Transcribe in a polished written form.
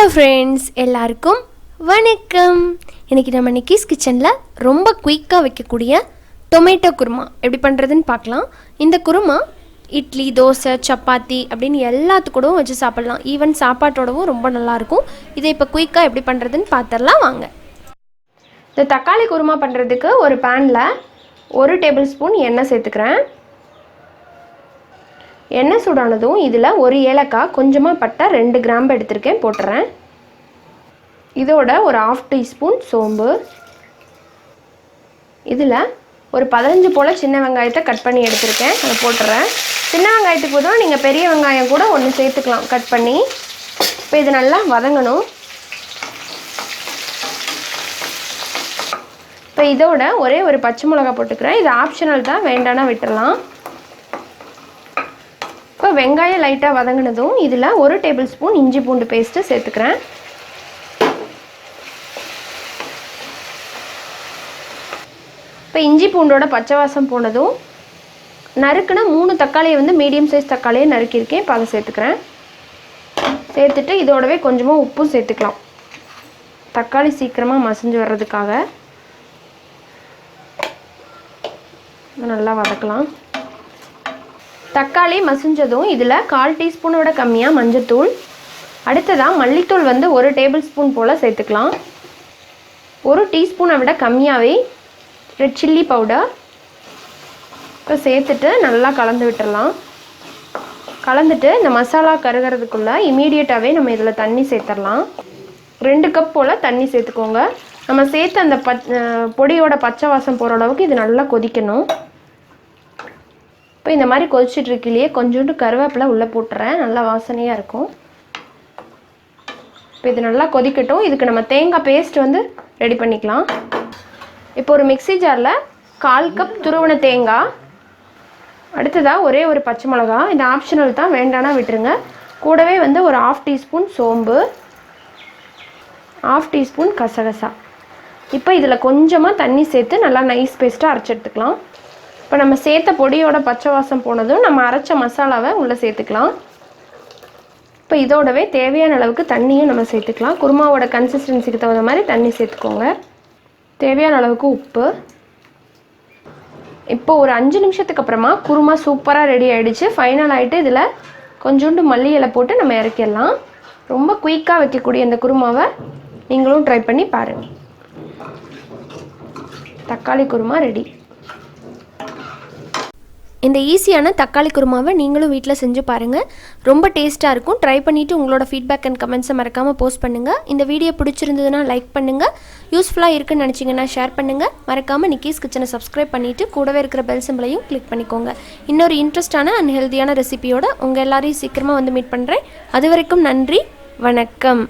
Hello friends, எல்லாருக்கும் வணக்கம். இன்றைக்கி நம்ம நிக்கிஸ் கிச்சனில் ரொம்ப குயிக்காக வைக்கக்கூடிய டொமேட்டோ குருமா எப்படி பண்ணுறதுன்னு பார்க்கலாம். இந்த குருமா இட்லி, தோசை, சப்பாத்தி அப்படின்னு எல்லாத்துக்கூடவும் வச்சு சாப்பிட்லாம். ஈவன் சாப்பாட்டோடவும் ரொம்ப நல்லாயிருக்கும். இதை இப்போ குயிக்காக எப்படி பண்ணுறதுன்னு பார்த்துடலாம் வாங்க. இந்த தக்காளி குருமா பண்ணுறதுக்கு ஒரு பேனில் 1 டேபிள் ஸ்பூன் எண்ணெய் சேர்த்துக்கிறேன். எண்ணெய் சூடானதும் இதில் 1 ஏலக்காய், கொஞ்சமாக பட்டை, 2 கிராம்பு எடுத்திருக்கேன், போட்டுறேன். இதோட ஒரு 1/2 டீஸ்பூன் சோம்பு, இதில் ஒரு 15 போல் சின்ன வெங்காயத்தை கட் பண்ணி எடுத்திருக்கேன், அதை போட்டுறேன். சின்ன வெங்காயத்துக்கு போதும் நீங்கள் பெரிய வெங்காயம் கூட ஒன்று சேர்த்துக்கலாம் கட் பண்ணி. இப்போ இது நல்லா வதங்கணும். இப்போ இதோட ஒரே ஒரு பச்சை மிளகாய் போட்டுக்கிறேன். இது ஆப்ஷனல் தான், வேண்டானா விட்டுடலாம். இப்போ வெங்காயம் லைட்டாக வதங்கினதும் இதில் 1 டேபிள் ஸ்பூன் இஞ்சி பூண்டு பேஸ்ட்டு சேர்த்துக்கிறேன். இப்போ இஞ்சி பூண்டோட பச்சை வாசம் போனதும் நறுக்குன 3 தக்காளியை மீடியம் சைஸ் தக்காளியை நறுக்கியிருக்கேன், இப்போ அதை சேர்த்துக்கிறேன். சேர்த்துட்டு இதோடவே கொஞ்சமாக உப்பும் சேர்த்துக்கலாம், தக்காளி சீக்கிரமாக மசிஞ்சு வர்றதுக்காக. நல்லா வதக்கலாம். தக்காளி மசிஞ்சதும் இதில் 1/4 டீஸ்பூனோட கம்மியாக மஞ்சத்தூள், அடுத்ததாக மல்லித்தூள் 1 டேபிள் ஸ்பூன் போல் சேர்த்துக்கலாம். 1 டீஸ்பூனை விட கம்மியாகவே ரெட் சில்லி பவுடர் இப்போ சேர்த்துட்டு நல்லா கலந்து விட்டுடலாம். கலந்துட்டு இந்த மசாலா கருகிறதுக்குள்ளே இமீடியட்டாகவே நம்ம இதில் தண்ணி சேர்த்துடலாம். 2 கப் போல் தண்ணி சேர்த்துக்கோங்க. நம்ம சேர்த்து அந்த பொடியோட பச்சை வாசம் போகிற அளவுக்கு இது நல்லா கொதிக்கணும். இப்போ இந்த மாதிரி கொதிச்சிட்ருக்கிலேயே கொஞ்சோண்டு கருவேப்பிலை உள்ளே போட்டுறேன், நல்லா வாசனையாக இருக்கும். இப்போ இது நல்லா கொதிக்கட்டும். இதுக்கு நம்ம தேங்காய் பேஸ்ட் ரெடி பண்ணிக்கலாம். இப்போ ஒரு மிக்ஸி ஜாரில் 1/4 கப் துருவின தேங்காய், அடுத்ததாக ஒரே ஒரு பச்சை மிளகா, இது ஆப்ஷனல் தான், வேண்டானா விட்டுருங்க. கூடவே ஒரு 1/2 டீஸ்பூன் சோம்பு, 1/2 டீஸ்பூன் கசகசா. இப்போ இதில் கொஞ்சமாக தண்ணி சேர்த்து நல்லா நைஸ் பேஸ்ட்டாக அரைச்சி எடுத்துக்கலாம். இப்போ நம்ம சேர்த்த பொடியோட பச்சை வாசம் போனதும் நம்ம அரைச்ச மசாலாவை உள்ளே சேர்த்துக்கலாம். இப்போ இதோடவே தேவையான அளவுக்கு தண்ணியும் நம்ம சேர்த்துக்கலாம். குருமாவோட கன்சிஸ்டன்சிக்கு தகுந்த மாதிரி தண்ணி சேர்த்துக்கோங்க. தேவையான அளவுக்கு உப்பு. இப்போ ஒரு 5 நிமிஷத்துக்கு அப்புறமா குருமா சூப்பராக ரெடி ஆகிடுச்சு. ஃபைனல் ஆகிட்டு இதில் கொஞ்சோண்டு மல்லி இலை போட்டு நம்ம இறக்கிடலாம். ரொம்ப குயிக்காக வைக்கக்கூடிய இந்த குருமாவை நீங்களும் ட்ரை பண்ணி பாருங்கள். தக்காளி குருமா ரெடி. இந்த ஈஸியான தக்காளி குருமாவை நீங்களும் வீட்டில் செஞ்சு பாருங்கள், ரொம்ப டேஸ்ட்டாக இருக்கும். ட்ரை பண்ணிவிட்டு உங்களோட ஃபீட்பேக் அண்ட் கமெண்ட்ஸை மறக்காமல் போஸ்ட் பண்ணுங்கள். இந்த வீடியோ பிடிச்சிருந்ததுன்னா லைக் பண்ணுங்கள், யூஸ்ஃபுல்லாக இருக்குன்னு நினச்சிங்கன்னா ஷேர் பண்ணுங்கள். மறக்காமல் நிக்கிஸ் கிச்சனை சப்ஸ்கிரைப் பண்ணிவிட்டு கூடவே இருக்கிற பெல் சிம்பிளையும் கிளிக் பண்ணிக்கோங்க. இன்னொரு இன்ட்ரெஸ்டான அண்ட் ஹெல்த்தியான ரெசிபியோட உங்கள் எல்லாரையும் சீக்கிரமாக மீட் பண்ணுறேன். அது வரைக்கும் நன்றி, வணக்கம்.